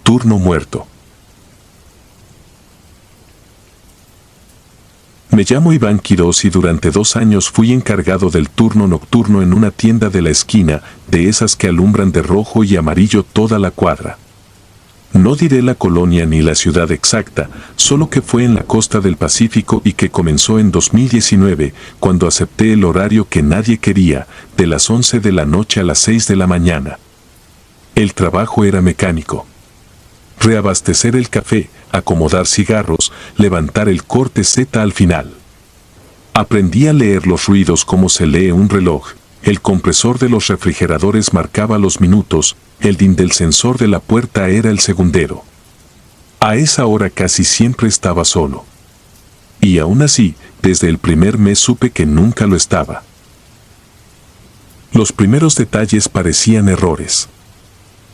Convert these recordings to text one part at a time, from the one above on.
Turno muerto. Me llamo Iván Quirós y durante 2 años fui encargado del turno nocturno en una tienda de la esquina, de esas que alumbran de rojo y amarillo toda la cuadra. No diré la colonia ni la ciudad exacta, solo que fue en la costa del Pacífico y que comenzó en 2019, cuando acepté el horario que nadie quería, de las 11 de la noche a las 6 de la mañana. El trabajo era mecánico. Reabastecer el café, acomodar cigarros, levantar el corte Z al final. Aprendí a leer los ruidos como se lee un reloj. El compresor de los refrigeradores marcaba los minutos, el din del sensor de la puerta era el segundero. A esa hora casi siempre estaba solo. Y aún así, desde el primer mes supe que nunca lo estaba. Los primeros detalles parecían errores.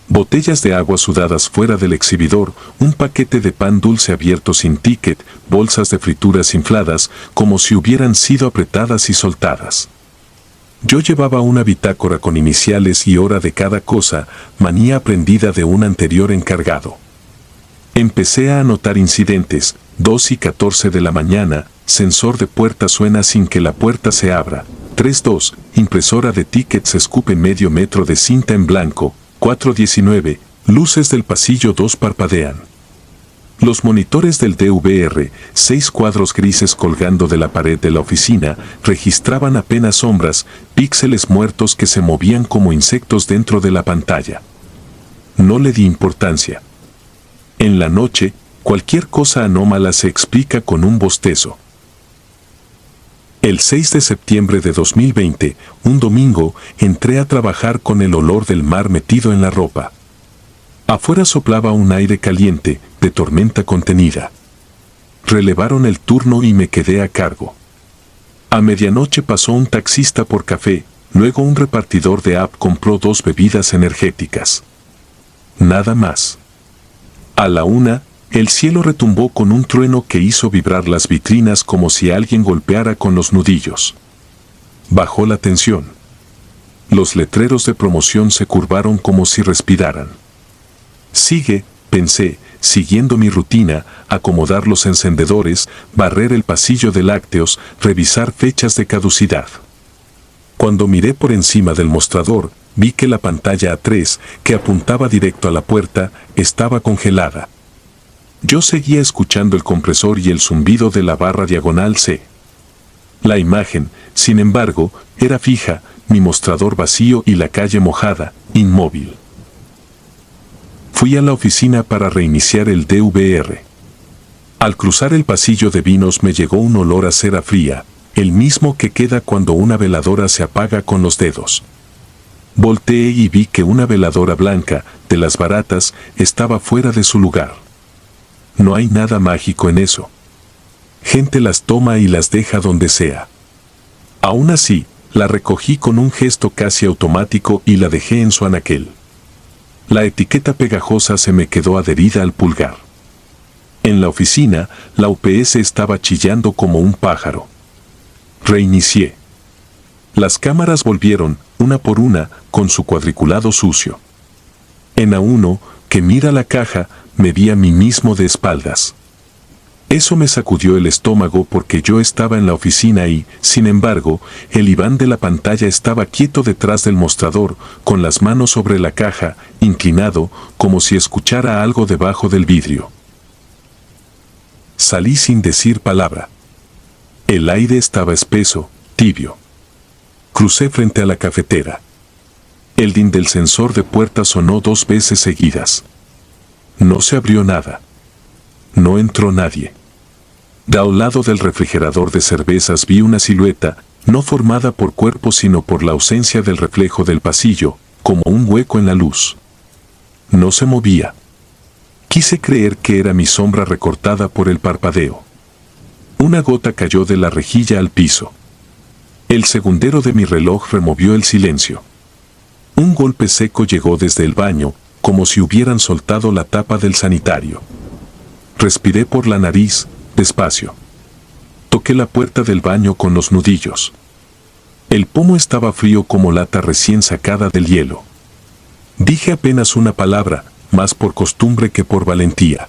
Botellas de agua sudadas fuera del exhibidor, un paquete de pan dulce abierto sin ticket, bolsas de frituras infladas, como si hubieran sido apretadas y soltadas. Yo llevaba una bitácora con iniciales y hora de cada cosa, manía aprendida de un anterior encargado. Empecé a anotar incidentes, 2:14 de la mañana, sensor de puerta suena sin que la puerta se abra, 3:2, impresora de tickets escupe medio metro de cinta en blanco, 4:19, luces del pasillo 2 parpadean. Los monitores del DVR, 6 cuadros grises colgando de la pared de la oficina, registraban apenas sombras, píxeles muertos que se movían como insectos dentro de la pantalla. No le di importancia. En la noche, cualquier cosa anómala se explica con un bostezo. El 6 de septiembre de 2020, un domingo, entré a trabajar con el olor del mar metido en la ropa. Afuera soplaba un aire caliente, de tormenta contenida. Relevaron el turno y me quedé a cargo. A medianoche pasó un taxista por café, luego un repartidor de app compró 2 bebidas energéticas. Nada más. A la 1, el cielo retumbó con un trueno que hizo vibrar las vitrinas como si alguien golpeara con los nudillos. Bajó la tensión. Los letreros de promoción se curvaron como si respiraran. Sigue, pensé, siguiendo mi rutina, acomodar los encendedores, barrer el pasillo de lácteos, revisar fechas de caducidad. Cuando miré por encima del mostrador, vi que la pantalla A3, que apuntaba directo a la puerta, estaba congelada. Yo seguía escuchando el compresor y el zumbido de la barra diagonal C. La imagen, sin embargo, era fija, mi mostrador vacío y la calle mojada, inmóvil. Fui a la oficina para reiniciar el DVR. Al cruzar el pasillo de vinos me llegó un olor a cera fría, el mismo que queda cuando una veladora se apaga con los dedos. Volteé y vi que una veladora blanca, de las baratas, estaba fuera de su lugar. No hay nada mágico en eso. Gente las toma y las deja donde sea. Aún así, la recogí con un gesto casi automático y la dejé en su anaquel. La etiqueta pegajosa se me quedó adherida al pulgar. En la oficina, la UPS estaba chillando como un pájaro. Reinicié. Las cámaras volvieron, una por una, con su cuadriculado sucio. En A1, que mira la caja, me vi a mí mismo de espaldas. Eso me sacudió el estómago porque yo estaba en la oficina y, sin embargo, el Iván de la pantalla estaba quieto detrás del mostrador, con las manos sobre la caja, inclinado, como si escuchara algo debajo del vidrio. Salí sin decir palabra. El aire estaba espeso, tibio. Crucé frente a la cafetera. El din del sensor de puerta sonó 2 veces seguidas. No se abrió nada. No entró nadie. De a un lado del refrigerador de cervezas vi una silueta, no formada por cuerpo sino por la ausencia del reflejo del pasillo, como un hueco en la luz. No se movía. Quise creer que era mi sombra recortada por el parpadeo. Una gota cayó de la rejilla al piso. El segundero de mi reloj removió el silencio. Un golpe seco llegó desde el baño, como si hubieran soltado la tapa del sanitario. Respiré por la nariz, despacio. Toqué la puerta del baño con los nudillos. El pomo estaba frío como lata recién sacada del hielo. Dije apenas una palabra, más por costumbre que por valentía.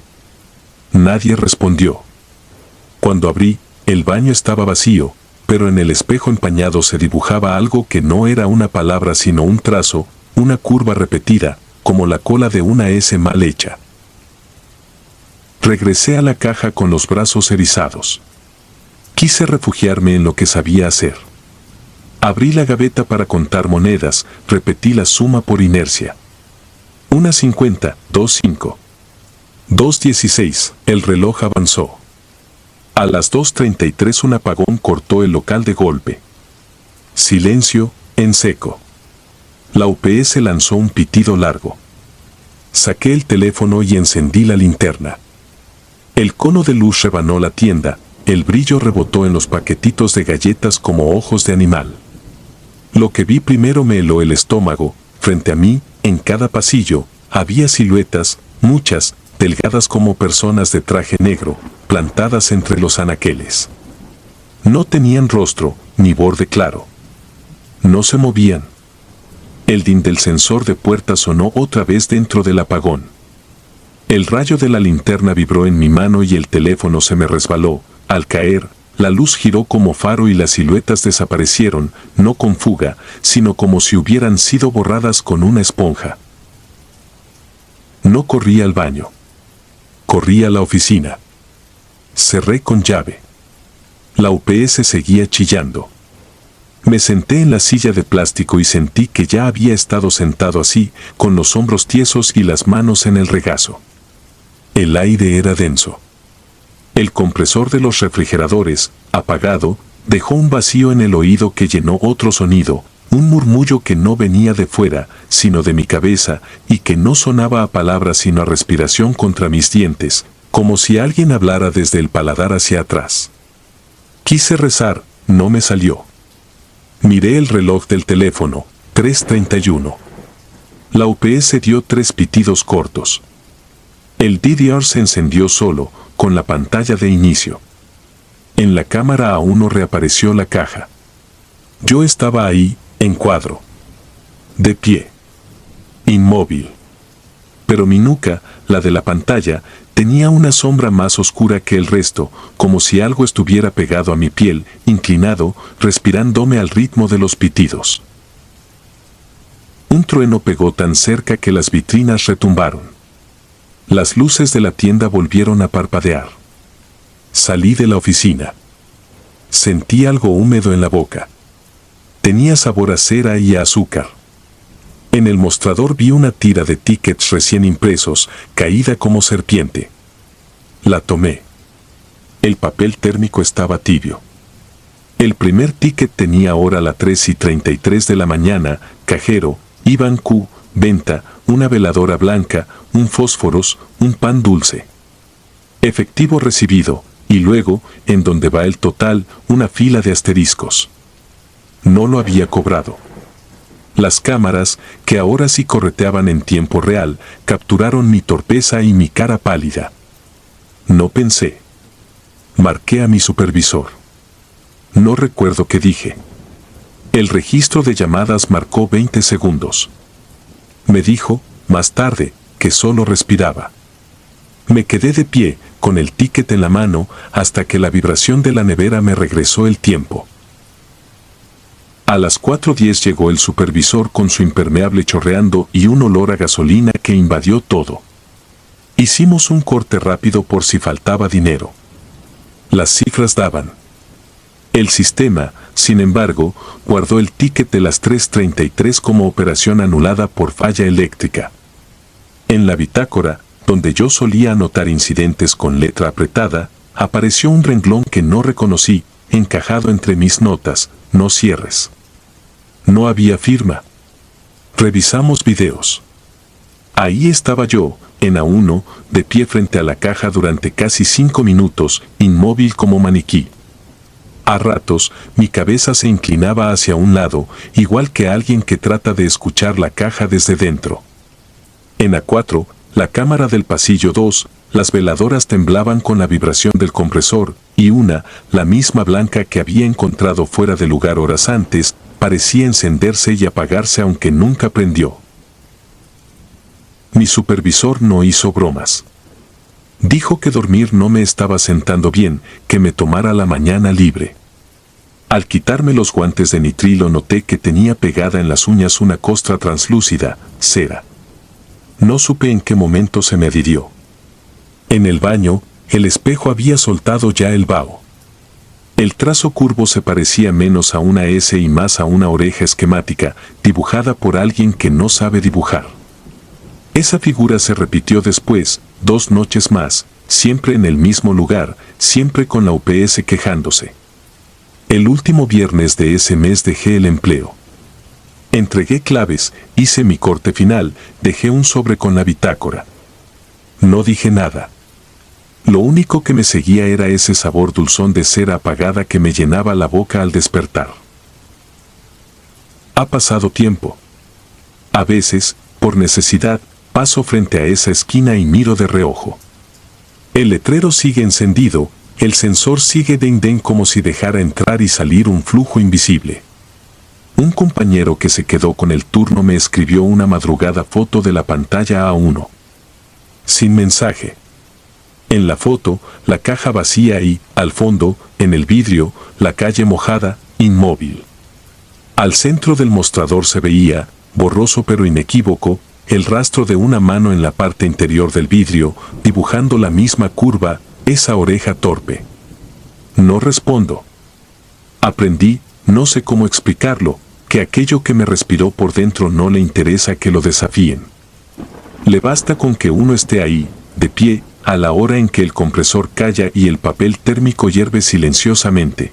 Nadie respondió. Cuando abrí, el baño estaba vacío, pero en el espejo empañado se dibujaba algo que no era una palabra sino un trazo, una curva repetida, como la cola de una S mal hecha. Regresé a la caja con los brazos erizados. Quise refugiarme en lo que sabía hacer. Abrí la gaveta para contar monedas, repetí la suma por inercia. 1.50, 2.5. 2.16, el reloj avanzó. A las 2.33 un apagón cortó el local de golpe. Silencio, en seco. La UPS lanzó un pitido largo. Saqué el teléfono y encendí la linterna. El cono de luz rebanó la tienda, el brillo rebotó en los paquetitos de galletas como ojos de animal. Lo que vi primero me heló el estómago. Frente a mí, en cada pasillo, había siluetas, muchas, delgadas como personas de traje negro, plantadas entre los anaqueles. No tenían rostro, ni borde claro. No se movían. El din del sensor de puerta sonó otra vez dentro del apagón. El rayo de la linterna vibró en mi mano y el teléfono se me resbaló. Al caer, la luz giró como faro y las siluetas desaparecieron, no con fuga, sino como si hubieran sido borradas con una esponja. No corrí al baño. Corrí a la oficina. Cerré con llave. La UPS seguía chillando. Me senté en la silla de plástico y sentí que ya había estado sentado así, con los hombros tiesos y las manos en el regazo. El aire era denso. El compresor de los refrigeradores, apagado, dejó un vacío en el oído que llenó otro sonido, un murmullo que no venía de fuera, sino de mi cabeza, y que no sonaba a palabras sino a respiración contra mis dientes, como si alguien hablara desde el paladar hacia atrás. Quise rezar, no me salió. Miré el reloj del teléfono, 3:31. La UPS dio 3 pitidos cortos. El DDR se encendió solo, con la pantalla de inicio. En la cámara A1 reapareció la caja. Yo estaba ahí, en cuadro. De pie. Inmóvil. Pero mi nuca, la de la pantalla, tenía una sombra más oscura que el resto, como si algo estuviera pegado a mi piel, inclinado, respirándome al ritmo de los pitidos. Un trueno pegó tan cerca que las vitrinas retumbaron. Las luces de la tienda volvieron a parpadear. Salí de la oficina. Sentí algo húmedo en la boca. Tenía sabor a cera y a azúcar. En el mostrador vi una tira de tickets recién impresos, caída como serpiente. La tomé. El papel térmico estaba tibio. El primer ticket tenía hora a las 3:33 de la mañana, cajero, Iván Q, venta, una veladora blanca, un fósforos, un pan dulce. Efectivo recibido, y luego, en donde va el total, una fila de asteriscos. No lo había cobrado. Las cámaras, que ahora sí correteaban en tiempo real, capturaron mi torpeza y mi cara pálida. No pensé. Marqué a mi supervisor. No recuerdo qué dije. El registro de llamadas marcó 20 segundos. Me dijo, más tarde, que solo respiraba. Me quedé de pie, con el ticket en la mano, hasta que la vibración de la nevera me regresó el tiempo. A las 4:10 llegó el supervisor con su impermeable chorreando y un olor a gasolina que invadió todo. Hicimos un corte rápido por si faltaba dinero. Las cifras daban. El sistema, sin embargo, guardó el ticket de las 3:33 como operación anulada por falla eléctrica. En la bitácora, donde yo solía anotar incidentes con letra apretada, apareció un renglón que no reconocí, encajado entre mis notas, no cierres. No había firma. Revisamos videos. Ahí estaba yo, en A1, de pie frente a la caja durante casi 5 minutos, inmóvil como maniquí. A ratos, mi cabeza se inclinaba hacia un lado, igual que alguien que trata de escuchar la caja desde dentro. En A4, la cámara del pasillo 2, las veladoras temblaban con la vibración del compresor, y una, la misma blanca que había encontrado fuera de lugar horas antes, parecía encenderse y apagarse aunque nunca prendió. Mi supervisor no hizo bromas. Dijo que dormir no me estaba sentando bien, que me tomara la mañana libre. Al quitarme los guantes de nitrilo noté que tenía pegada en las uñas una costra translúcida, cera. No supe en qué momento se me adhirió. En el baño, el espejo había soltado ya el vaho. El trazo curvo se parecía menos a una S y más a una oreja esquemática, dibujada por alguien que no sabe dibujar. Esa figura se repitió después, 2 noches más, siempre en el mismo lugar, siempre con la UPS quejándose. El último viernes de ese mes dejé el empleo. Entregué claves, hice mi corte final, dejé un sobre con la bitácora. No dije nada. Lo único que me seguía era ese sabor dulzón de cera apagada que me llenaba la boca al despertar. Ha pasado tiempo. A veces, por necesidad, paso frente a esa esquina y miro de reojo. El letrero sigue encendido, el sensor sigue den como si dejara entrar y salir un flujo invisible. Un compañero que se quedó con el turno me escribió una madrugada foto de la pantalla A1. Sin mensaje. En la foto, la caja vacía y, al fondo, en el vidrio, la calle mojada, inmóvil. Al centro del mostrador se veía, borroso pero inequívoco, el rastro de una mano en la parte interior del vidrio, dibujando la misma curva, esa oreja torpe. No respondo. Aprendí, no sé cómo explicarlo, que aquello que me respiró por dentro no le interesa que lo desafíen. Le basta con que uno esté ahí, de pie, a la hora en que el compresor calla y el papel térmico hierve silenciosamente.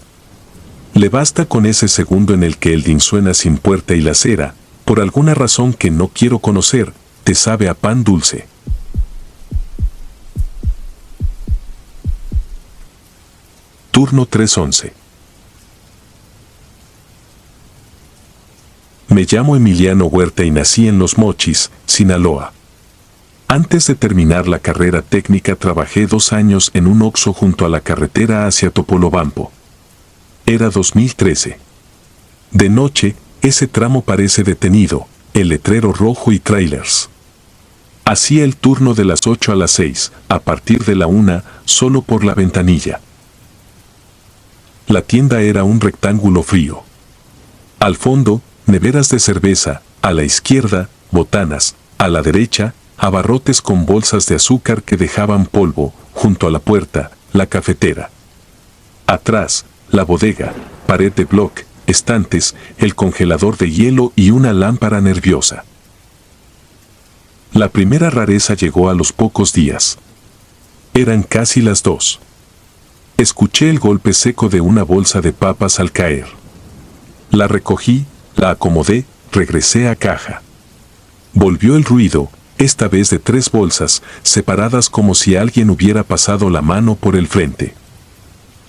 Le basta con ese segundo en el que el din suena sin puerta y la cera, por alguna razón que no quiero conocer, te sabe a pan dulce. Turno 311. Me llamo Emiliano Huerta y nací en Los Mochis, Sinaloa. Antes de terminar la carrera técnica trabajé 2 años en un Oxxo junto a la carretera hacia Topolobampo. Era 2013. De noche, ese tramo parece detenido, el letrero rojo y trailers. Hacía el turno de las 8 a las 6, a partir de la 1, solo por la ventanilla. La tienda era un rectángulo frío. Al fondo, neveras de cerveza, a la izquierda, botanas, a la derecha, abarrotes con bolsas de azúcar que dejaban polvo, junto a la puerta, la cafetera. Atrás, la bodega, pared de bloc, estantes, el congelador de hielo y una lámpara nerviosa. La primera rareza llegó a los pocos días. Eran casi las 2. Escuché el golpe seco de una bolsa de papas al caer. La recogí, la acomodé, regresé a caja. Volvió el ruido, esta vez de 3 bolsas, separadas como si alguien hubiera pasado la mano por el frente.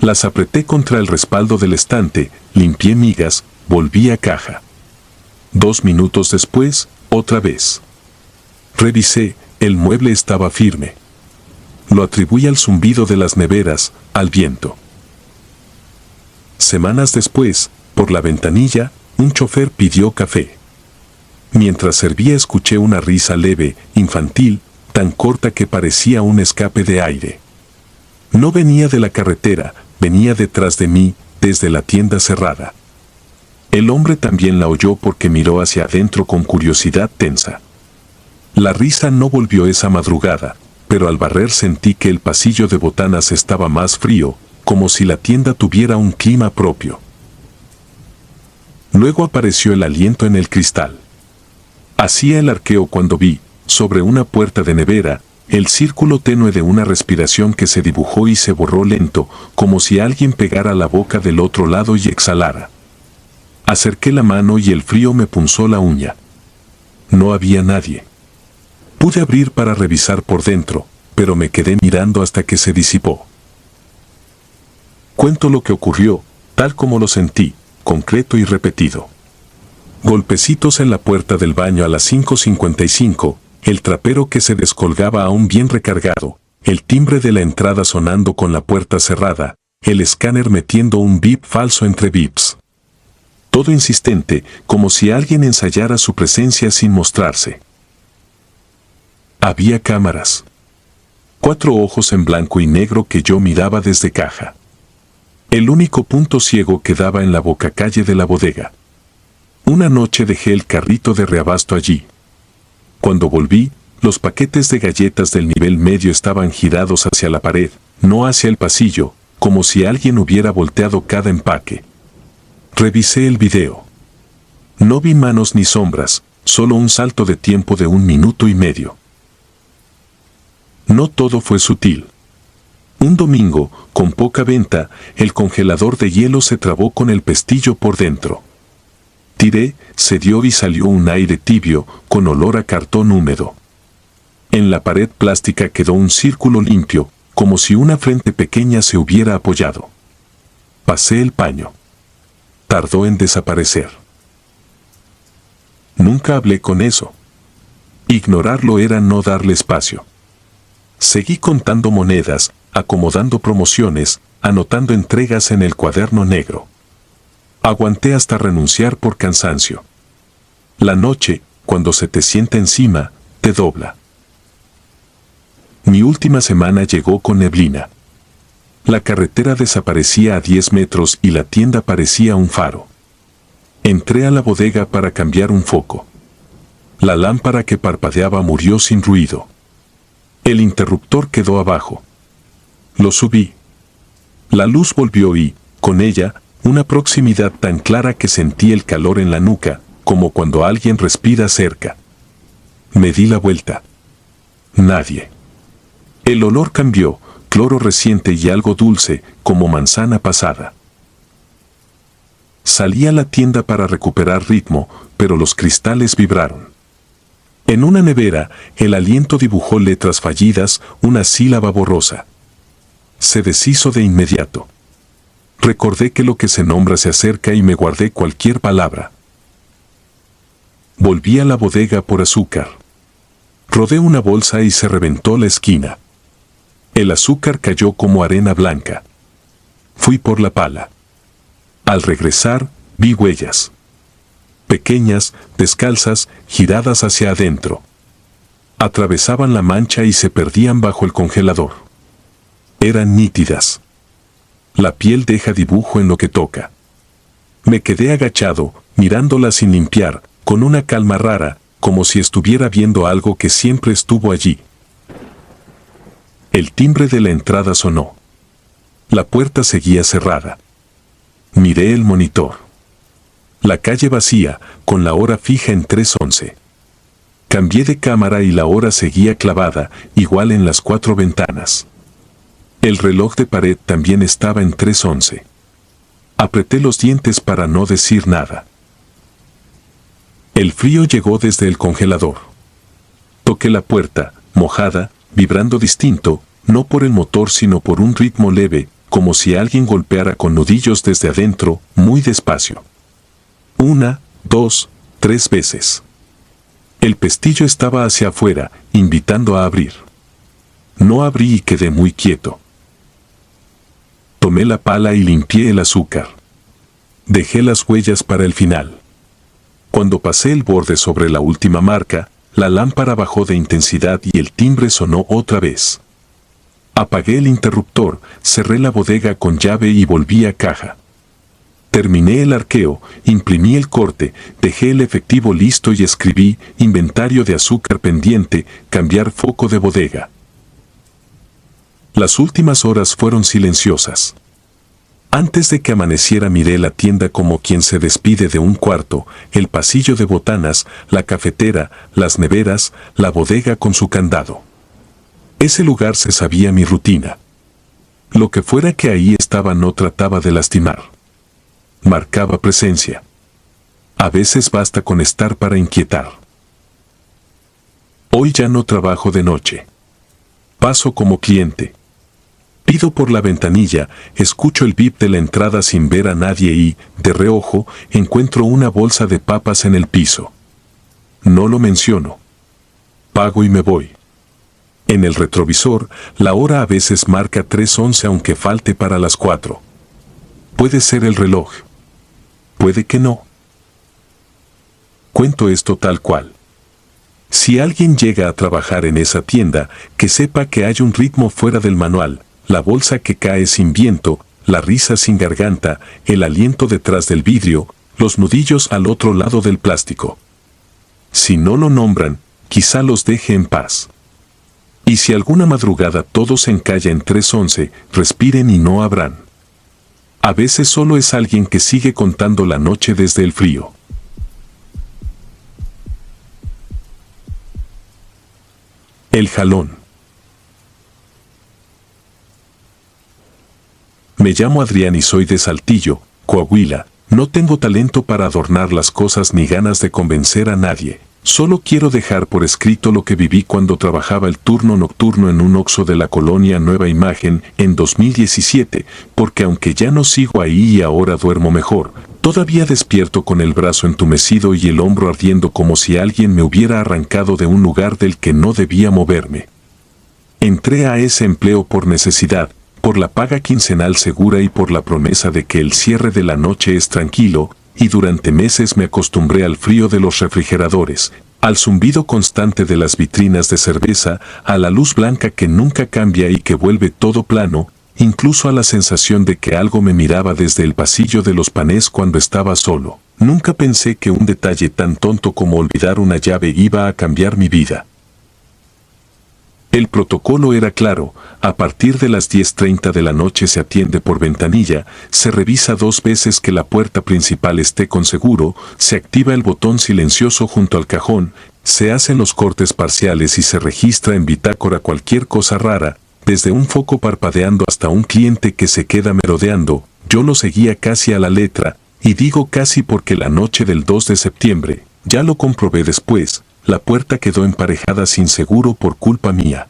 Las apreté contra el respaldo del estante, limpié migas, volví a caja. 2 minutos después, otra vez. Revisé, el mueble estaba firme. Lo atribuí al zumbido de las neveras, al viento. Semanas después, por la ventanilla, un chofer pidió café. Mientras servía escuché una risa leve, infantil, tan corta que parecía un escape de aire. No venía de la carretera, venía detrás de mí, desde la tienda cerrada. El hombre también la oyó porque miró hacia adentro con curiosidad tensa. La risa no volvió esa madrugada, pero al barrer sentí que el pasillo de botanas estaba más frío, como si la tienda tuviera un clima propio. Luego apareció el aliento en el cristal. Hacía el arqueo cuando vi, sobre una puerta de nevera, el círculo tenue de una respiración que se dibujó y se borró lento, como si alguien pegara la boca del otro lado y exhalara. Acerqué la mano y el frío me punzó la uña. No había nadie. Pude abrir para revisar por dentro, pero me quedé mirando hasta que se disipó. Cuento lo que ocurrió, tal como lo sentí, concreto y repetido. Golpecitos en la puerta del baño a las 5:55, el trapero que se descolgaba aún bien recargado, el timbre de la entrada sonando con la puerta cerrada, el escáner metiendo un bip falso entre bips. Todo insistente, como si alguien ensayara su presencia sin mostrarse. Había cámaras. 4 ojos en blanco y negro que yo miraba desde caja. El único punto ciego quedaba en la bocacalle de la bodega. Una noche dejé el carrito de reabasto allí. Cuando volví, los paquetes de galletas del nivel medio estaban girados hacia la pared, no hacia el pasillo, como si alguien hubiera volteado cada empaque. Revisé el video. No vi manos ni sombras, solo un salto de tiempo de 1 minuto y medio. No todo fue sutil. Un domingo, con poca venta, el congelador de hielo se trabó con el pestillo por dentro. Tiré, se dio y salió un aire tibio, con olor a cartón húmedo. En la pared plástica quedó un círculo limpio, como si una frente pequeña se hubiera apoyado. Pasé el paño. Tardó en desaparecer. Nunca hablé con eso. Ignorarlo era no darle espacio. Seguí contando monedas, acomodando promociones, anotando entregas en el cuaderno negro. Aguanté hasta renunciar por cansancio. La noche, cuando se te sienta encima, te dobla. Mi última semana llegó con neblina. La carretera desaparecía a 10 metros y la tienda parecía un faro. Entré a la bodega para cambiar un foco. La lámpara que parpadeaba murió sin ruido. El interruptor quedó abajo. Lo subí. La luz volvió y, con ella, una proximidad tan clara que sentí el calor en la nuca, como cuando alguien respira cerca. Me di la vuelta. Nadie. El olor cambió, cloro reciente y algo dulce, como manzana pasada. Salí a la tienda para recuperar ritmo, pero los cristales vibraron. En una nevera, el aliento dibujó letras fallidas, una sílaba borrosa. Se deshizo de inmediato. Recordé que lo que se nombra se acerca y me guardé cualquier palabra. Volví a la bodega por azúcar. Rodé una bolsa y se reventó la esquina. El azúcar cayó como arena blanca. Fui por la pala. Al regresar, vi huellas. Pequeñas, descalzas, giradas hacia adentro. Atravesaban la mancha y se perdían bajo el congelador. Eran nítidas. La piel deja dibujo en lo que toca. Me quedé agachado, mirándola sin limpiar, con una calma rara, como si estuviera viendo algo que siempre estuvo allí. El timbre de la entrada sonó. La puerta seguía cerrada. Miré el monitor. La calle vacía, con la hora fija en 3:11. Cambié de cámara y la hora seguía clavada, igual en las 4 ventanas. El reloj de pared también estaba en 3:11. Apreté los dientes para no decir nada. El frío llegó desde el congelador. Toqué la puerta, mojada, vibrando distinto, no por el motor sino por un ritmo leve, como si alguien golpeara con nudillos desde adentro, muy despacio. 1, 2, 3 veces. El pestillo estaba hacia afuera, invitando a abrir. No abrí y quedé muy quieto. Tomé la pala y limpié el azúcar. Dejé las huellas para el final. Cuando pasé el borde sobre la última marca, la lámpara bajó de intensidad y el timbre sonó otra vez. Apagué el interruptor, cerré la bodega con llave y volví a caja. Terminé el arqueo, imprimí el corte, dejé el efectivo listo y escribí, inventario de azúcar pendiente, cambiar foco de bodega. Las últimas horas fueron silenciosas. Antes de que amaneciera miré la tienda como quien se despide de un cuarto, el pasillo de botanas, la cafetera, las neveras, la bodega con su candado. Ese lugar se sabía mi rutina. Lo que fuera que ahí estaba no trataba de lastimar. Marcaba presencia. A veces basta con estar para inquietar. Hoy ya no trabajo de noche. Paso como cliente. Pido por la ventanilla, escucho el bip de la entrada sin ver a nadie y, de reojo, encuentro una bolsa de papas en el piso. No lo menciono. Pago y me voy. En el retrovisor, la hora a veces marca 3:11 aunque falte para las 4. Puede ser el reloj. Puede que no. Cuento esto tal cual. Si alguien llega a trabajar en esa tienda, que sepa que hay un ritmo fuera del manual, la bolsa que cae sin viento, la risa sin garganta, el aliento detrás del vidrio, los nudillos al otro lado del plástico. Si no lo nombran, quizá los deje en paz. Y si alguna madrugada todo se encalla en 3:11, respiren y no habrán. A veces solo es alguien que sigue contando la noche desde el frío. El jalón. Me llamo Adrián y soy de Saltillo, Coahuila. No tengo talento para adornar las cosas ni ganas de convencer a nadie. Solo quiero dejar por escrito lo que viví cuando trabajaba el turno nocturno en un Oxxo de la colonia Nueva Imagen en 2017, porque aunque ya no sigo ahí y ahora duermo mejor, todavía despierto con el brazo entumecido y el hombro ardiendo como si alguien me hubiera arrancado de un lugar del que no debía moverme. Entré a ese empleo por necesidad, por la paga quincenal segura y por la promesa de que el cierre de la noche es tranquilo, y durante meses me acostumbré al frío de los refrigeradores, al zumbido constante de las vitrinas de cerveza, a la luz blanca que nunca cambia y que vuelve todo plano, incluso a la sensación de que algo me miraba desde el pasillo de los panés cuando estaba solo. Nunca pensé que un detalle tan tonto como olvidar una llave iba a cambiar mi vida. El protocolo era claro: a partir de las 10:30 de la noche se atiende por ventanilla, se revisa 2 veces que la puerta principal esté con seguro, se activa el botón silencioso junto al cajón, se hacen los cortes parciales y se registra en bitácora cualquier cosa rara, desde un foco parpadeando hasta un cliente que se queda merodeando. Yo lo seguía casi a la letra, y digo casi porque la noche del 2 de septiembre, ya lo comprobé después, la puerta quedó emparejada sin seguro por culpa mía.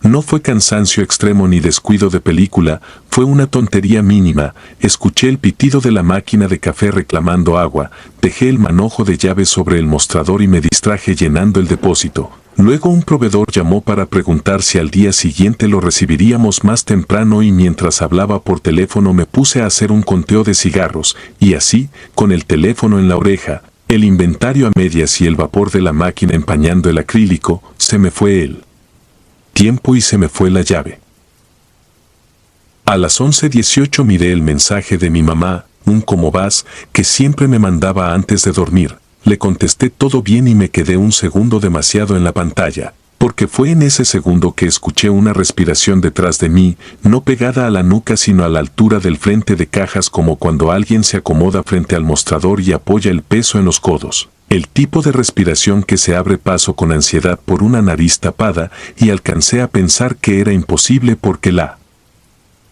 No fue cansancio extremo ni descuido de película, fue una tontería mínima. Escuché el pitido de la máquina de café reclamando agua, dejé el manojo de llaves sobre el mostrador y me distraje llenando el depósito. Luego un proveedor llamó para preguntar si al día siguiente lo recibiríamos más temprano y mientras hablaba por teléfono me puse a hacer un conteo de cigarros, y así, con el teléfono en la oreja, el inventario a medias y el vapor de la máquina empañando el acrílico, se me fue el tiempo y se me fue la llave. A las 11:18 miré el mensaje de mi mamá, un ¿cómo vas?, que siempre me mandaba antes de dormir. Le contesté todo bien y me quedé un segundo demasiado en la pantalla, porque fue en ese segundo que escuché una respiración detrás de mí, no pegada a la nuca sino a la altura del frente de cajas, como cuando alguien se acomoda frente al mostrador y apoya el peso en los codos. El tipo de respiración que se abre paso con ansiedad por una nariz tapada, y alcancé a pensar que era imposible porque la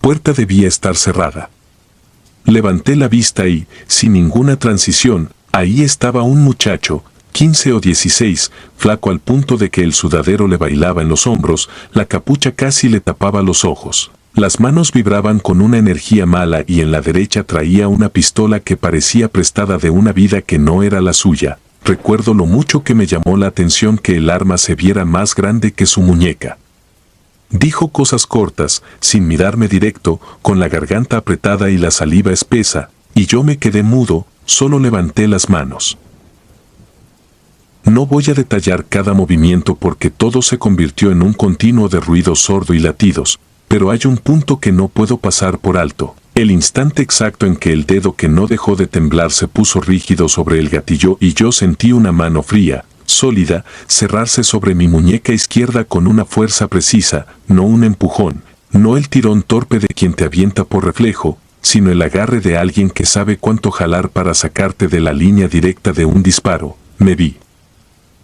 puerta debía estar cerrada. Levanté la vista y, sin ninguna transición, ahí estaba un muchacho, 15 o 16, flaco al punto de que el sudadero le bailaba en los hombros, la capucha casi le tapaba los ojos. Las manos vibraban con una energía mala y en la derecha traía una pistola que parecía prestada de una vida que no era la suya. Recuerdo lo mucho que me llamó la atención que el arma se viera más grande que su muñeca. Dijo cosas cortas, sin mirarme directo, con la garganta apretada y la saliva espesa, y yo me quedé mudo, solo levanté las manos. No voy a detallar cada movimiento porque todo se convirtió en un continuo de ruido sordo y latidos, pero hay un punto que no puedo pasar por alto. El instante exacto en que el dedo que no dejó de temblar se puso rígido sobre el gatillo y yo sentí una mano fría, sólida, cerrarse sobre mi muñeca izquierda con una fuerza precisa, no un empujón, no el tirón torpe de quien te avienta por reflejo, sino el agarre de alguien que sabe cuánto jalar para sacarte de la línea directa de un disparo. Me vi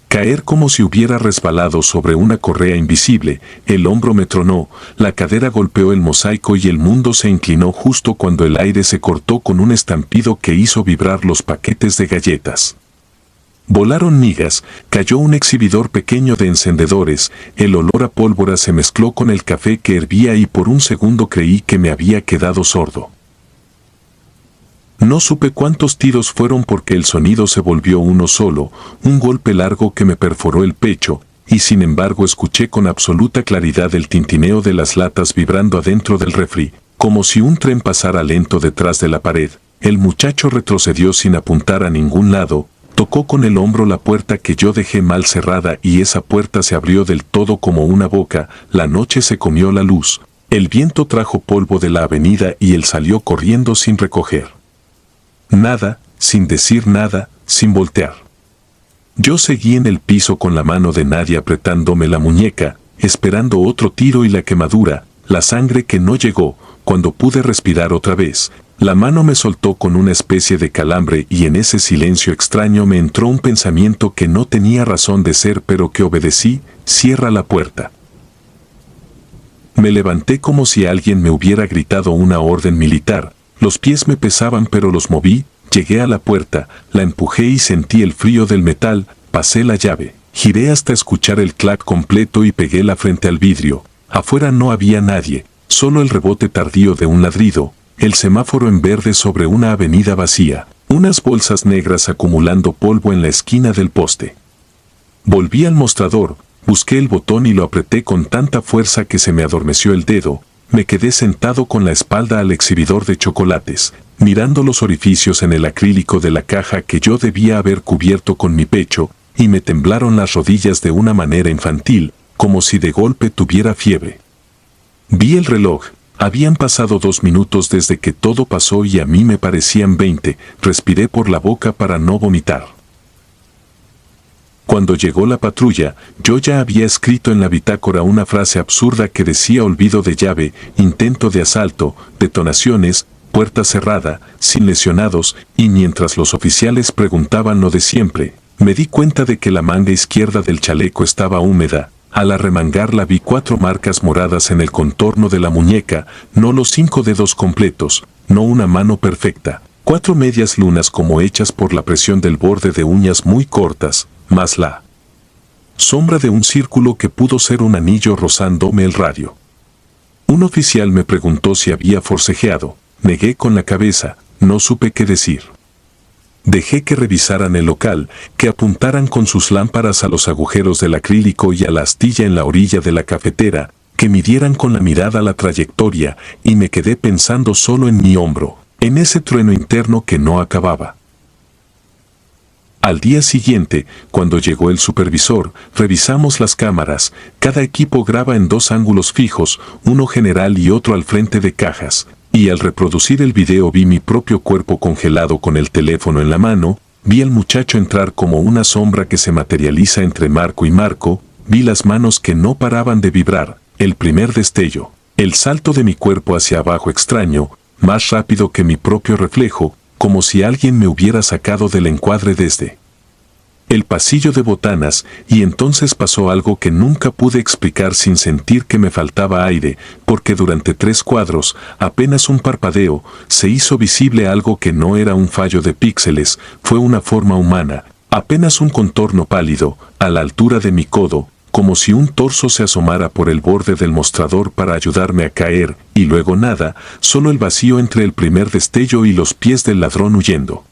caer como si hubiera resbalado sobre una correa invisible, el hombro me tronó, la cadera golpeó el mosaico y el mundo se inclinó justo cuando el aire se cortó con un estampido que hizo vibrar los paquetes de galletas. Volaron migas, cayó un exhibidor pequeño de encendedores, el olor a pólvora se mezcló con el café que hervía y por un segundo creí que me había quedado sordo. No supe cuántos tiros fueron porque el sonido se volvió uno solo, un golpe largo que me perforó el pecho, y sin embargo escuché con absoluta claridad el tintineo de las latas vibrando adentro del refri, como si un tren pasara lento detrás de la pared. El muchacho retrocedió sin apuntar a ningún lado, Tocó con el hombro la puerta que yo dejé mal cerrada y esa puerta se abrió del todo como una boca, la noche se comió la luz, el viento trajo polvo de la avenida y él salió corriendo sin recoger nada, sin decir nada, sin voltear. Yo seguí en el piso con la mano de Nadia apretándome la muñeca, esperando otro tiro y la quemadura, la sangre que no llegó. Cuando pude respirar otra vez, la mano me soltó con una especie de calambre y en ese silencio extraño me entró un pensamiento que no tenía razón de ser pero que obedecí: cierra la puerta. Me levanté como si alguien me hubiera gritado una orden militar, los pies me pesaban pero los moví, llegué a la puerta, la empujé y sentí el frío del metal, pasé la llave, giré hasta escuchar el clac completo y pegué la frente al vidrio. Afuera no había nadie, solo el rebote tardío de un ladrido, el semáforo en verde sobre una avenida vacía, unas bolsas negras acumulando polvo en la esquina del poste. Volví al mostrador, busqué el botón y lo apreté con tanta fuerza que se me adormeció el dedo. Me quedé sentado con la espalda al exhibidor de chocolates, mirando los orificios en el acrílico de la caja que yo debía haber cubierto con mi pecho, y me temblaron las rodillas de una manera infantil, como si de golpe tuviera fiebre. Vi el reloj, habían pasado 2 minutos desde que todo pasó y a mí me parecían 20, respiré por la boca para no vomitar. Cuando llegó la patrulla, yo ya había escrito en la bitácora una frase absurda que decía: olvido de llave, intento de asalto, detonaciones, puerta cerrada, sin lesionados, y mientras los oficiales preguntaban lo de siempre, me di cuenta de que la manga izquierda del chaleco estaba húmeda. Al arremangarla vi 4 marcas moradas en el contorno de la muñeca, no los 5 dedos completos, no una mano perfecta, 4 medias lunas como hechas por la presión del borde de uñas muy cortas, más la sombra de un círculo que pudo ser un anillo rozándome el radio. Un oficial me preguntó si había forcejeado, negué con la cabeza, no supe qué decir. Dejé que revisaran el local, que apuntaran con sus lámparas a los agujeros del acrílico y a la astilla en la orilla de la cafetera, que midieran con la mirada la trayectoria, y me quedé pensando solo en mi hombro, en ese trueno interno que no acababa. Al día siguiente, cuando llegó el supervisor, revisamos las cámaras. Cada equipo graba en 2 ángulos fijos, uno general y otro al frente de cajas. Y al reproducir el video vi mi propio cuerpo congelado con el teléfono en la mano, vi al muchacho entrar como una sombra que se materializa entre marco y marco, vi las manos que no paraban de vibrar, el primer destello, el salto de mi cuerpo hacia abajo extraño, más rápido que mi propio reflejo, como si alguien me hubiera sacado del encuadre desde el pasillo de botanas, y entonces pasó algo que nunca pude explicar sin sentir que me faltaba aire, porque durante 3 cuadros, apenas un parpadeo, se hizo visible algo que no era un fallo de píxeles, fue una forma humana, apenas un contorno pálido, a la altura de mi codo, como si un torso se asomara por el borde del mostrador para ayudarme a caer, y luego nada, solo el vacío entre el primer destello y los pies del ladrón huyendo.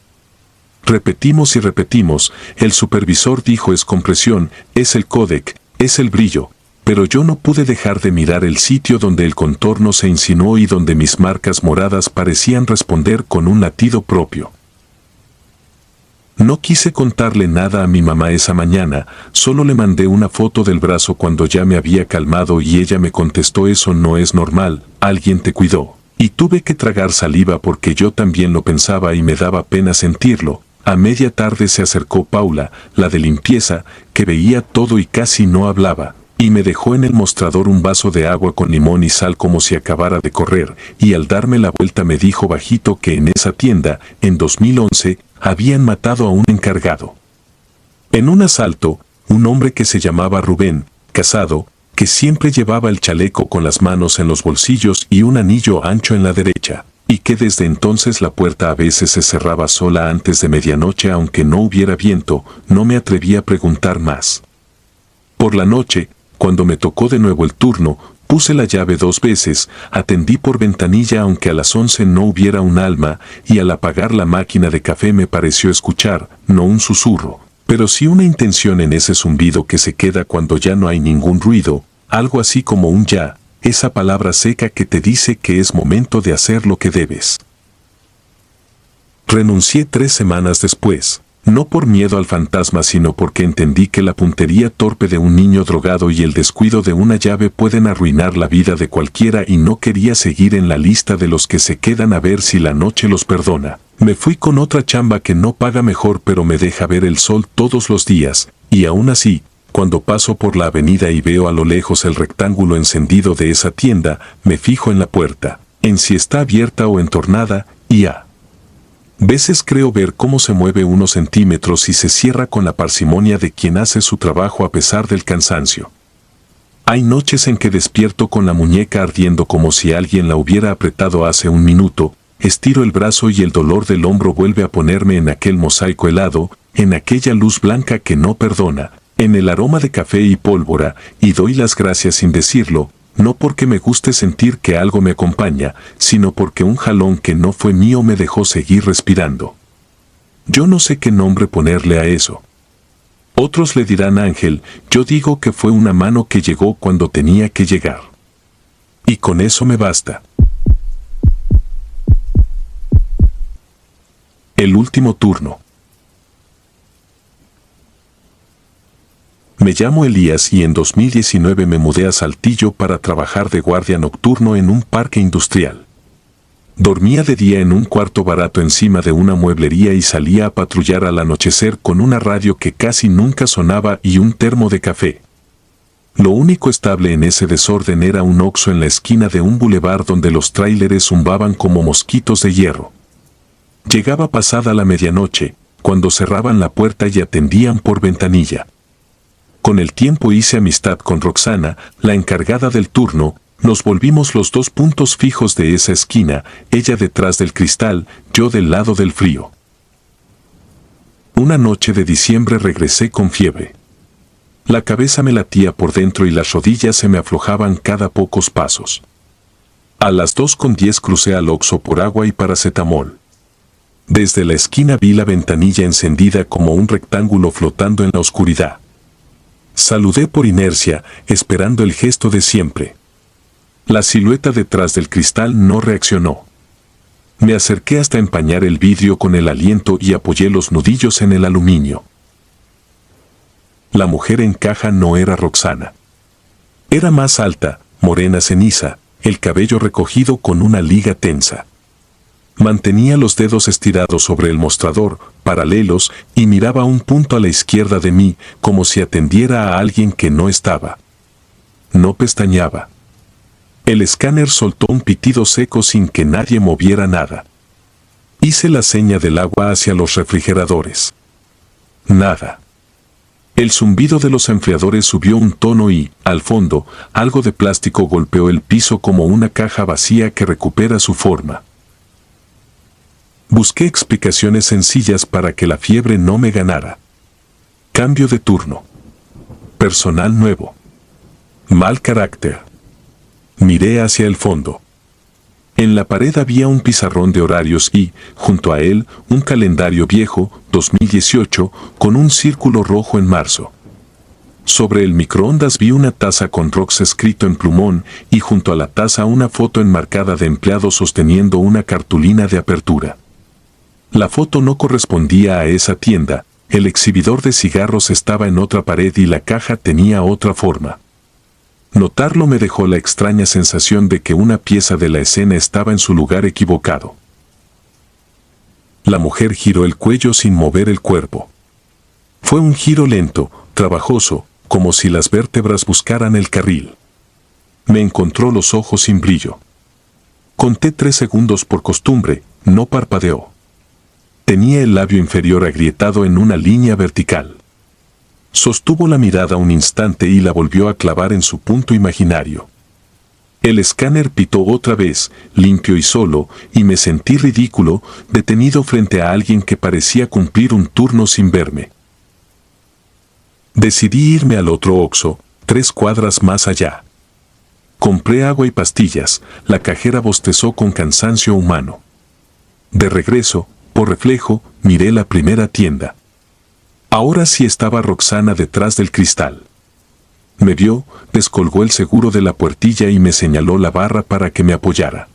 Repetimos y repetimos, el supervisor dijo: es compresión, es el códec, es el brillo, pero yo no pude dejar de mirar el sitio donde el contorno se insinuó y donde mis marcas moradas parecían responder con un latido propio. No quise contarle nada a mi mamá esa mañana, solo le mandé una foto del brazo cuando ya me había calmado y ella me contestó: eso no es normal, alguien te cuidó. Y tuve que tragar saliva porque yo también lo pensaba y me daba pena sentirlo. A media tarde se acercó Paula, la de limpieza, que veía todo y casi no hablaba, y me dejó en el mostrador un vaso de agua con limón y sal como si acabara de correr, y al darme la vuelta me dijo bajito que en esa tienda, en 2011, habían matado a un encargado. En un asalto, un hombre que se llamaba Rubén, casado, que siempre llevaba el chaleco con las manos en los bolsillos y un anillo ancho en la derecha, y que desde entonces la puerta a veces se cerraba sola antes de medianoche aunque no hubiera viento. No me atreví a preguntar más. Por la noche, cuando me tocó de nuevo el turno, puse la llave 2 veces, atendí por ventanilla aunque a las 11 no hubiera un alma, y al apagar la máquina de café me pareció escuchar, no un susurro, pero sí una intención en ese zumbido que se queda cuando ya no hay ningún ruido, algo así como un ya, esa palabra seca que te dice que es momento de hacer lo que debes. Renuncié 3 semanas después. No por miedo al fantasma, sino porque entendí que la puntería torpe de un niño drogado y el descuido de una llave pueden arruinar la vida de cualquiera, y no quería seguir en la lista de los que se quedan a ver si la noche los perdona. Me fui con otra chamba que no paga mejor pero me deja ver el sol todos los días, y aún así, cuando paso por la avenida y veo a lo lejos el rectángulo encendido de esa tienda, me fijo en la puerta, en si está abierta o entornada, y a veces creo ver cómo se mueve unos centímetros y se cierra con la parsimonia de quien hace su trabajo a pesar del cansancio. Hay noches en que despierto con la muñeca ardiendo como si alguien la hubiera apretado hace un minuto, estiro el brazo y el dolor del hombro vuelve a ponerme en aquel mosaico helado, en aquella luz blanca que no perdona, en el aroma de café y pólvora, y doy las gracias sin decirlo, no porque me guste sentir que algo me acompaña, sino porque un jalón que no fue mío me dejó seguir respirando. Yo no sé qué nombre ponerle a eso. Otros le dirán ángel, yo digo que fue una mano que llegó cuando tenía que llegar. Y con eso me basta. El último turno. Me llamo Elías y en 2019 me mudé a Saltillo para trabajar de guardia nocturno en un parque industrial. Dormía de día en un cuarto barato encima de una mueblería y salía a patrullar al anochecer con una radio que casi nunca sonaba y un termo de café. Lo único estable en ese desorden era un Oxxo en la esquina de un bulevar donde los tráileres zumbaban como mosquitos de hierro. Llegaba pasada la medianoche, cuando cerraban la puerta y atendían por ventanilla. Con el tiempo hice amistad con Roxana, la encargada del turno, nos volvimos los dos puntos fijos de esa esquina, ella detrás del cristal, yo del lado del frío. Una noche de diciembre regresé con fiebre. La cabeza me latía por dentro y las rodillas se me aflojaban cada pocos pasos. A las 2:10 crucé al Oxxo por agua y paracetamol. Desde la esquina vi la ventanilla encendida como un rectángulo flotando en la oscuridad. Saludé por inercia, esperando el gesto de siempre. La silueta detrás del cristal no reaccionó. Me acerqué hasta empañar el vidrio con el aliento y apoyé los nudillos en el aluminio. La mujer en caja no era Roxana. Era más alta, morena ceniza, el cabello recogido con una liga tensa. Mantenía los dedos estirados sobre el mostrador, paralelos, y miraba un punto a la izquierda de mí, como si atendiera a alguien que no estaba. No pestañeaba. El escáner soltó un pitido seco sin que nadie moviera nada. Hice la seña del agua hacia los refrigeradores. Nada. El zumbido de los enfriadores subió un tono y, al fondo, algo de plástico golpeó el piso como una caja vacía que recupera su forma. Busqué explicaciones sencillas para que la fiebre no me ganara. Cambio de turno. Personal nuevo. Mal carácter. Miré hacia el fondo. En la pared había un pizarrón de horarios y, junto a él, un calendario viejo, 2018, con un círculo rojo en marzo. Sobre el microondas vi una taza con Rox escrito en plumón y junto a la taza una foto enmarcada de empleado sosteniendo una cartulina de apertura. La foto no correspondía a esa tienda, el exhibidor de cigarros estaba en otra pared y la caja tenía otra forma. Notarlo me dejó la extraña sensación de que una pieza de la escena estaba en su lugar equivocado. La mujer giró el cuello sin mover el cuerpo. Fue un giro lento, trabajoso, como si las vértebras buscaran el carril. Me encontró los ojos sin brillo. Conté 3 segundos por costumbre, no parpadeó. Tenía el labio inferior agrietado en una línea vertical. Sostuvo la mirada un instante y la volvió a clavar en su punto imaginario. El escáner pitó otra vez, limpio y solo, y me sentí ridículo, detenido frente a alguien que parecía cumplir un turno sin verme. Decidí irme al otro Oxxo, 3 cuadras más allá. Compré agua y pastillas, la cajera bostezó con cansancio humano. De regreso, por reflejo, miré la primera tienda. Ahora sí estaba Roxana detrás del cristal. Me vio, descolgó el seguro de la puertilla y me señaló la barra para que me apoyara.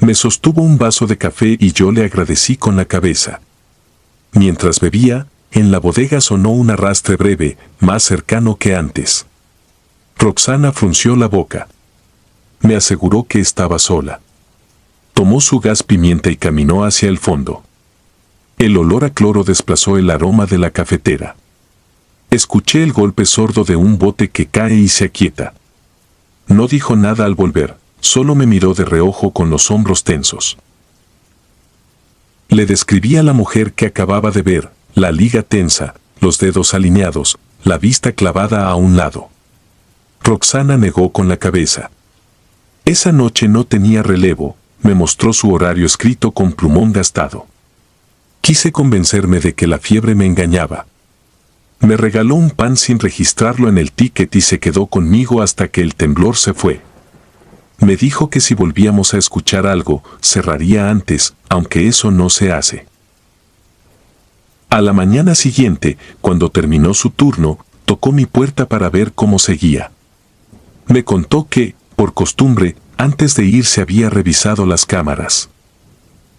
Me sostuvo un vaso de café y yo le agradecí con la cabeza. Mientras bebía, en la bodega sonó un arrastre breve, más cercano que antes. Roxana frunció la boca. Me aseguró que estaba sola. Tomó su gas pimienta y caminó hacia el fondo. El olor a cloro desplazó el aroma de la cafetera. Escuché el golpe sordo de un bote que cae y se aquieta. No dijo nada al volver, solo me miró de reojo con los hombros tensos. Le describí a la mujer que acababa de ver, la liga tensa, los dedos alineados, la vista clavada a un lado. Roxana negó con la cabeza. Esa noche no tenía relevo, me mostró su horario escrito con plumón gastado. Quise convencerme de que la fiebre me engañaba. Me regaló un pan sin registrarlo en el ticket y se quedó conmigo hasta que el temblor se fue. Me dijo que si volvíamos a escuchar algo, cerraría antes, aunque eso no se hace. A la mañana siguiente, cuando terminó su turno, tocó mi puerta para ver cómo seguía. Me contó que, por costumbre, antes de irse había revisado las cámaras.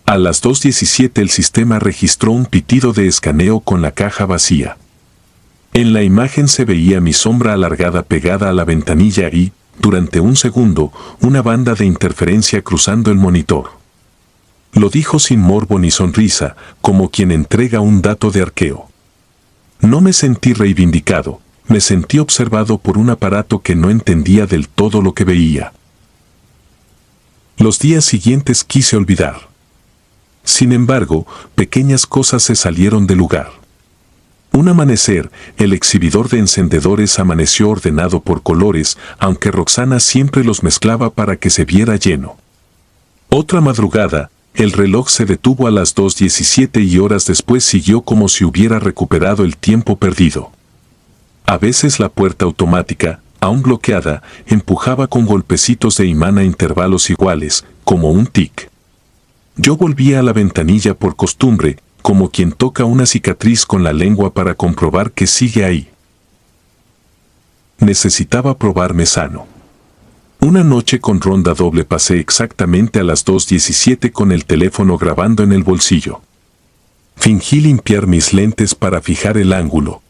A las 2:17 el sistema registró un pitido de escaneo con la caja vacía. En la imagen se veía mi sombra alargada pegada a la ventanilla y, durante un segundo, una banda de interferencia cruzando el monitor. Lo dijo sin morbo ni sonrisa, como quien entrega un dato de arqueo. No me sentí reivindicado, me sentí observado por un aparato que no entendía del todo lo que veía. Los días siguientes quise olvidar. Sin embargo, pequeñas cosas se salieron de lugar. Un amanecer, el exhibidor de encendedores amaneció ordenado por colores, aunque Roxana siempre los mezclaba para que se viera lleno. Otra madrugada, el reloj se detuvo a las 2:17 y horas después siguió como si hubiera recuperado el tiempo perdido. A veces la puerta automática, aún bloqueada, empujaba con golpecitos de imán a intervalos iguales, como un tic. Yo volvía a la ventanilla por costumbre, como quien toca una cicatriz con la lengua para comprobar que sigue ahí. Necesitaba probarme sano. Una noche con ronda doble pasé exactamente a las 2:17 con el teléfono grabando en el bolsillo. Fingí limpiar mis lentes para fijar el ángulo.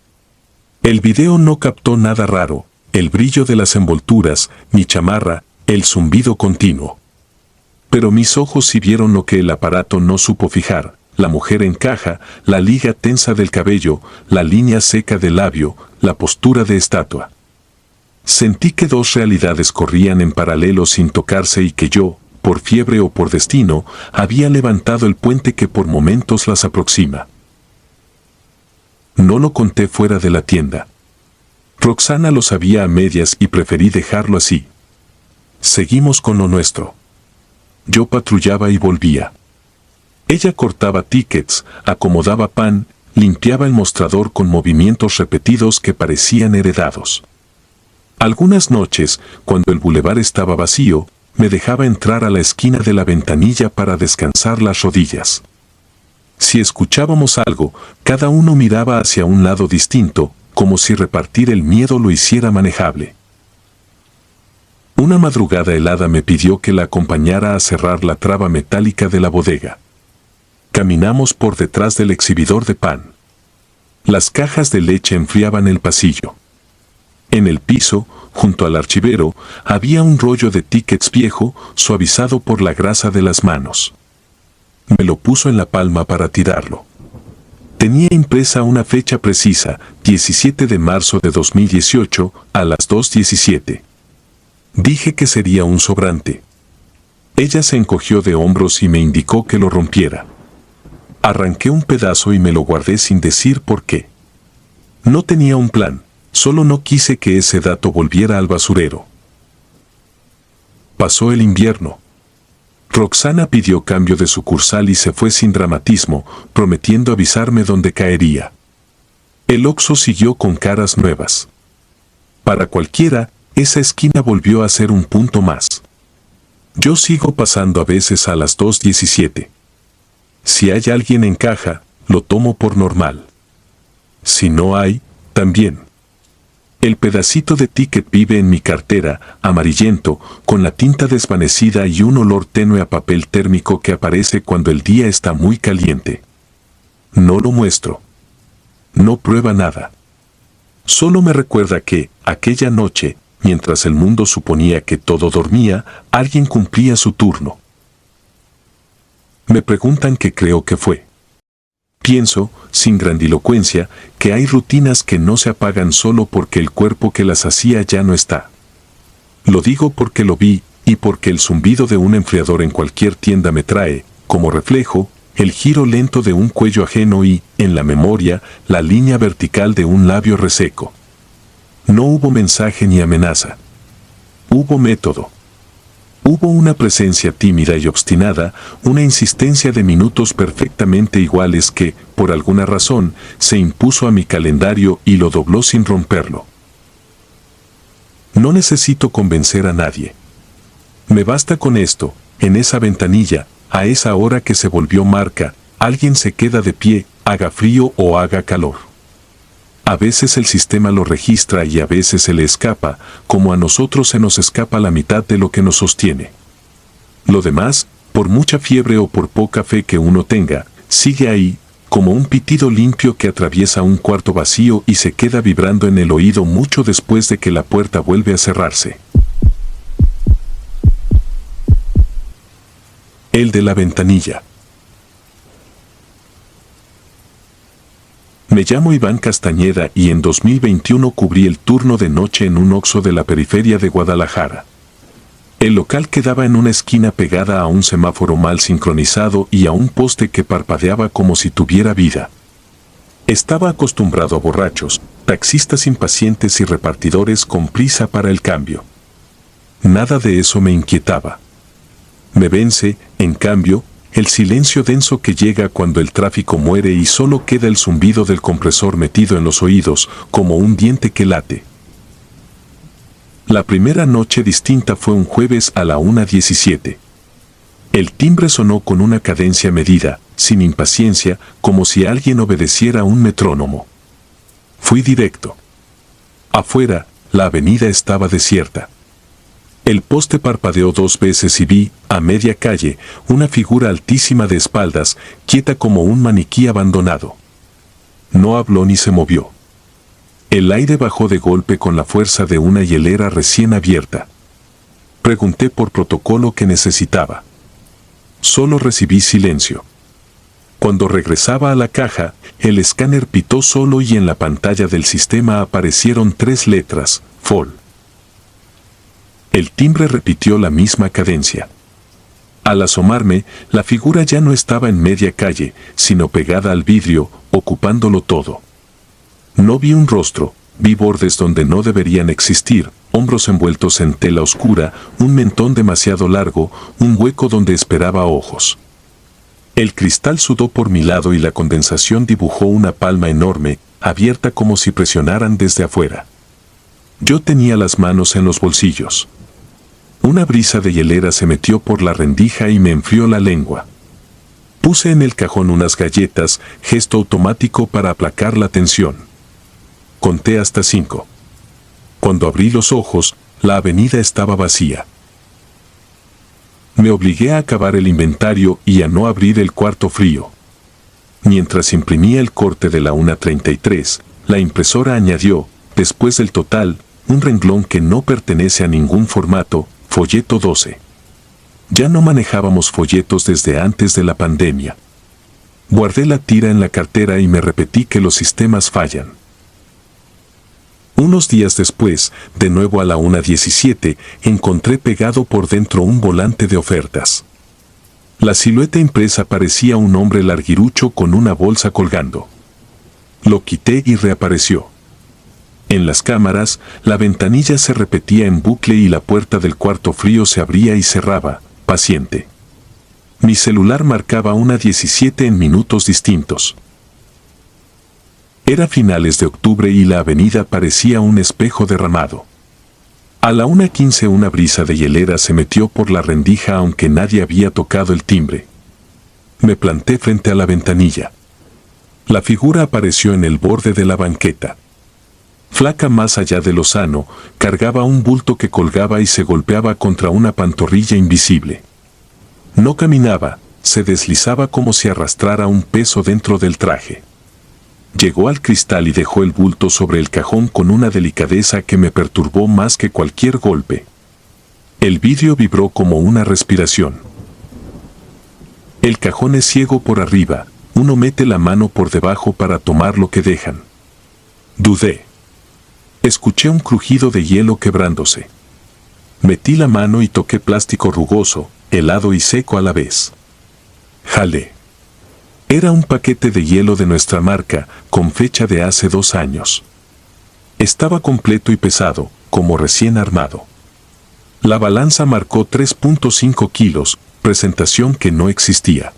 El video no captó nada raro, el brillo de las envolturas, mi chamarra, el zumbido continuo. Pero mis ojos sí vieron lo que el aparato no supo fijar, la mujer en caja, la liga tensa del cabello, la línea seca del labio, la postura de estatua. Sentí que dos realidades corrían en paralelo sin tocarse y que yo, por fiebre o por destino, había levantado el puente que por momentos las aproxima. No lo conté fuera de la tienda. Roxana lo sabía a medias y preferí dejarlo así. Seguimos con lo nuestro. Yo patrullaba y volvía. Ella cortaba tickets, acomodaba pan, limpiaba el mostrador con movimientos repetidos que parecían heredados. Algunas noches, cuando el bulevar estaba vacío, me dejaba entrar a la esquina de la ventanilla para descansar las rodillas. Si escuchábamos algo, cada uno miraba hacia un lado distinto, como si repartir el miedo lo hiciera manejable. Una madrugada helada me pidió que la acompañara a cerrar la traba metálica de la bodega. Caminamos por detrás del exhibidor de pan. Las cajas de leche enfriaban el pasillo. En el piso, junto al archivero, había un rollo de tickets viejo, suavizado por la grasa de las manos. Me lo puso en la palma para tirarlo. Tenía impresa una fecha precisa, 17 de marzo de 2018, a las 2:17. Dije que sería un sobrante. Ella se encogió de hombros y me indicó que lo rompiera. Arranqué un pedazo y me lo guardé sin decir por qué. No tenía un plan, solo no quise que ese dato volviera al basurero. Pasó el invierno. Roxana pidió cambio de sucursal y se fue sin dramatismo, prometiendo avisarme dónde caería. El Oxxo siguió con caras nuevas. Para cualquiera, esa esquina volvió a ser un punto más. Yo sigo pasando a veces a las 2:17. Si hay alguien en caja, lo tomo por normal. Si no hay, también. El pedacito de ticket vive en mi cartera, amarillento, con la tinta desvanecida y un olor tenue a papel térmico que aparece cuando el día está muy caliente. No lo muestro. No prueba nada. Solo me recuerda que, aquella noche, mientras el mundo suponía que todo dormía, alguien cumplía su turno. Me preguntan qué creo que fue. Pienso, sin grandilocuencia, que hay rutinas que no se apagan solo porque el cuerpo que las hacía ya no está. Lo digo porque lo vi, y porque el zumbido de un enfriador en cualquier tienda me trae, como reflejo, el giro lento de un cuello ajeno y, en la memoria, la línea vertical de un labio reseco. No hubo mensaje ni amenaza. Hubo método. Hubo una presencia tímida y obstinada, una insistencia de minutos perfectamente iguales que, por alguna razón, se impuso a mi calendario y lo dobló sin romperlo. No necesito convencer a nadie. Me basta con esto, en esa ventanilla, a esa hora que se volvió marca, alguien se queda de pie, haga frío o haga calor. A veces el sistema lo registra y a veces se le escapa, como a nosotros se nos escapa la mitad de lo que nos sostiene. Lo demás, por mucha fiebre o por poca fe que uno tenga, sigue ahí, como un pitido limpio que atraviesa un cuarto vacío y se queda vibrando en el oído mucho después de que la puerta vuelve a cerrarse. El de la ventanilla. Me llamo Iván Castañeda y en 2021 cubrí el turno de noche en un Oxxo de la periferia de Guadalajara. El local quedaba en una esquina pegada a un semáforo mal sincronizado y a un poste que parpadeaba como si tuviera vida. Estaba acostumbrado a borrachos, taxistas impacientes y repartidores con prisa para el cambio. Nada de eso me inquietaba. Me vence, en cambio, el silencio denso que llega cuando el tráfico muere y solo queda el zumbido del compresor metido en los oídos, como un diente que late. La primera noche distinta fue un jueves a la 1:17. El timbre sonó con una cadencia medida, sin impaciencia, como si alguien obedeciera a un metrónomo. Fui directo. Afuera, la avenida estaba desierta. El poste parpadeó 2 veces y vi, a media calle, una figura altísima de espaldas, quieta como un maniquí abandonado. No habló ni se movió. El aire bajó de golpe con la fuerza de una hielera recién abierta. Pregunté por protocolo qué necesitaba. Solo recibí silencio. Cuando regresaba a la caja, el escáner pitó solo y en la pantalla del sistema aparecieron 3 letras, FOL. El timbre repitió la misma cadencia. Al asomarme, la figura ya no estaba en media calle, sino pegada al vidrio, ocupándolo todo. No vi un rostro, vi bordes donde no deberían existir, hombros envueltos en tela oscura, un mentón demasiado largo, un hueco donde esperaba ojos. El cristal sudó por mi lado y la condensación dibujó una palma enorme, abierta como si presionaran desde afuera. Yo tenía las manos en los bolsillos. Una brisa de hielera se metió por la rendija y me enfrió la lengua. Puse en el cajón unas galletas, gesto automático para aplacar la tensión. Conté hasta 5. Cuando abrí los ojos, la avenida estaba vacía. Me obligué a acabar el inventario y a no abrir el cuarto frío. Mientras imprimía el corte de la 1:33, la impresora añadió, después del total, un renglón que no pertenece a ningún formato, folleto 12. Ya no manejábamos folletos desde antes de la pandemia. Guardé la tira en la cartera y me repetí que los sistemas fallan. Unos días después, de nuevo a la 1:17, encontré pegado por dentro un volante de ofertas. La silueta impresa parecía un hombre larguirucho con una bolsa colgando. Lo quité y reapareció. En las cámaras, la ventanilla se repetía en bucle y la puerta del cuarto frío se abría y cerraba, paciente. Mi celular marcaba 1:17 en minutos distintos. Era finales de octubre y la avenida parecía un espejo derramado. A la 1:15 una brisa de hielera se metió por la rendija aunque nadie había tocado el timbre. Me planté frente a la ventanilla. La figura apareció en el borde de la banqueta. Flaca más allá de lo sano, cargaba un bulto que colgaba y se golpeaba contra una pantorrilla invisible. No caminaba, Se deslizaba como si arrastrara un peso dentro del traje. Llegó al cristal y dejó el bulto sobre el cajón con una delicadeza que me perturbó más que cualquier golpe. El vidrio vibró como una respiración. El cajón es ciego por arriba, uno mete la mano por debajo para tomar lo que dejan. Dudé. Escuché un crujido de hielo quebrándose. Metí la mano y toqué plástico rugoso, helado y seco a la vez. Jalé. Era un paquete de hielo de nuestra marca, con fecha de hace 2 años. Estaba completo y pesado, como recién armado. La balanza marcó 3.5 kilos, presentación que no existía.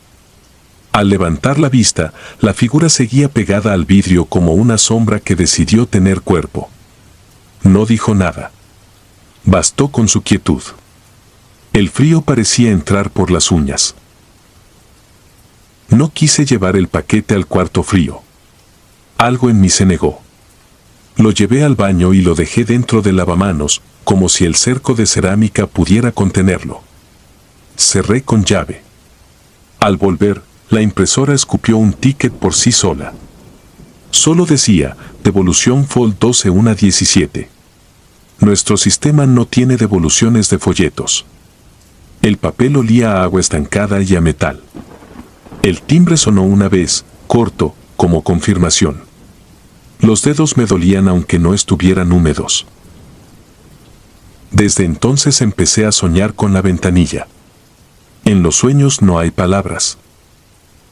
Al levantar la vista, la figura seguía pegada al vidrio como una sombra que decidió tener cuerpo. No dijo nada. Bastó con su quietud. El frío parecía entrar por las uñas. No quise llevar el paquete al cuarto frío. Algo en mí se negó. Lo llevé al baño y lo dejé dentro del lavamanos, como si el cerco de cerámica pudiera contenerlo. Cerré con llave. Al volver, la impresora escupió un ticket por sí sola. Solo decía, devolución Fold 12-1-17. Nuestro sistema no tiene devoluciones de folletos. El papel olía a agua estancada y a metal. El timbre sonó una vez, corto, como confirmación. Los dedos me dolían aunque no estuvieran húmedos. Desde entonces empecé a soñar con la ventanilla. En los sueños no hay palabras.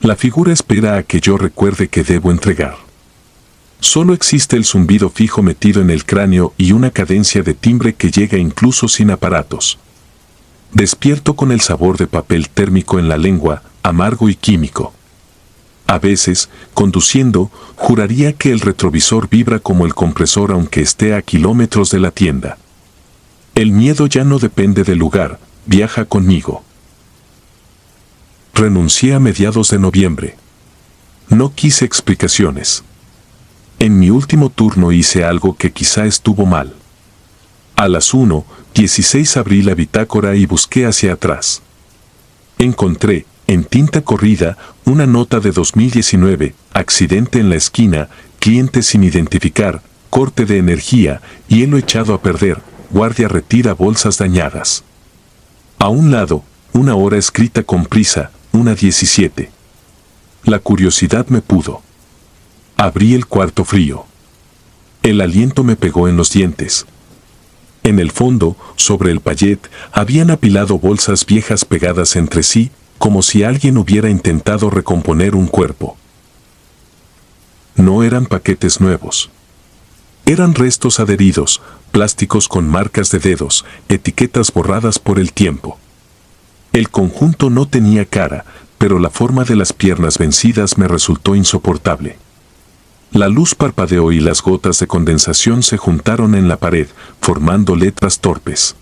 La figura espera a que yo recuerde que debo entregar. Solo existe el zumbido fijo metido en el cráneo y una cadencia de timbre que llega incluso sin aparatos. Despierto con el sabor de papel térmico en la lengua, amargo y químico. A veces, conduciendo, juraría que el retrovisor vibra como el compresor aunque esté a kilómetros de la tienda. El miedo ya no depende del lugar, viaja conmigo. Renuncié a mediados de noviembre. No quise explicaciones. En mi último turno hice algo que quizá estuvo mal. A las 1:16 abrí la bitácora y busqué hacia atrás. Encontré, en tinta corrida, una nota de 2019, accidente en la esquina, cliente sin identificar, corte de energía, hielo echado a perder, guardia retira bolsas dañadas. A un lado, una hora escrita con prisa, 1:17. La curiosidad me pudo. Abrí el cuarto frío. El aliento me pegó en los dientes. En el fondo, sobre el payet, habían apilado bolsas viejas pegadas entre sí, como si alguien hubiera intentado recomponer un cuerpo. No eran paquetes nuevos. Eran restos adheridos, plásticos con marcas de dedos, etiquetas borradas por el tiempo. El conjunto no tenía cara, pero la forma de las piernas vencidas me resultó insoportable. La luz parpadeó y las gotas de condensación se juntaron en la pared, formando letras torpes.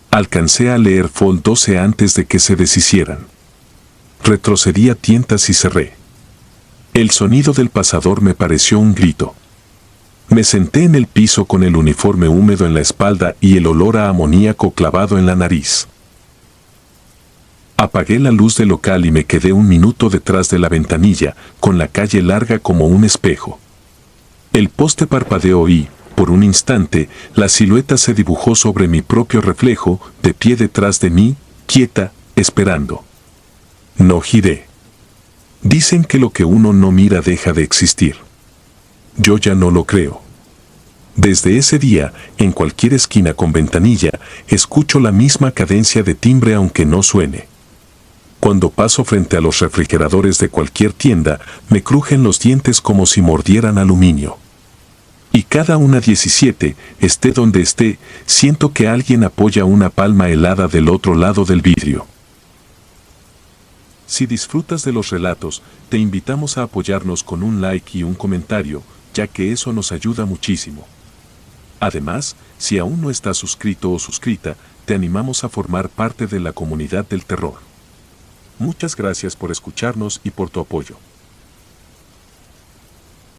Alcancé a leer Fold 12 antes de que se deshicieran. Retrocedí a tientas y cerré. El sonido del pasador me pareció un grito. Me senté en el piso con el uniforme húmedo en la espalda y el olor a amoníaco clavado en la nariz. Apagué la luz del local y me quedé un minuto detrás de la ventanilla, con la calle larga como un espejo. El poste parpadeó y, por un instante, la silueta se dibujó sobre mi propio reflejo, de pie detrás de mí, quieta, esperando. No giré. Dicen que lo que uno no mira deja de existir. Yo ya no lo creo. Desde ese día, en cualquier esquina con ventanilla, escucho la misma cadencia de timbre aunque no suene. Cuando paso frente a los refrigeradores de cualquier tienda, me crujen los dientes como si mordieran aluminio. Y cada 1:17, esté donde esté, siento que alguien apoya una palma helada del otro lado del vidrio. Si disfrutas de los relatos, te invitamos a apoyarnos con un like y un comentario, ya que eso nos ayuda muchísimo. Además, si aún no estás suscrito o suscrita, te animamos a formar parte de la comunidad del terror. Muchas gracias por escucharnos y por tu apoyo.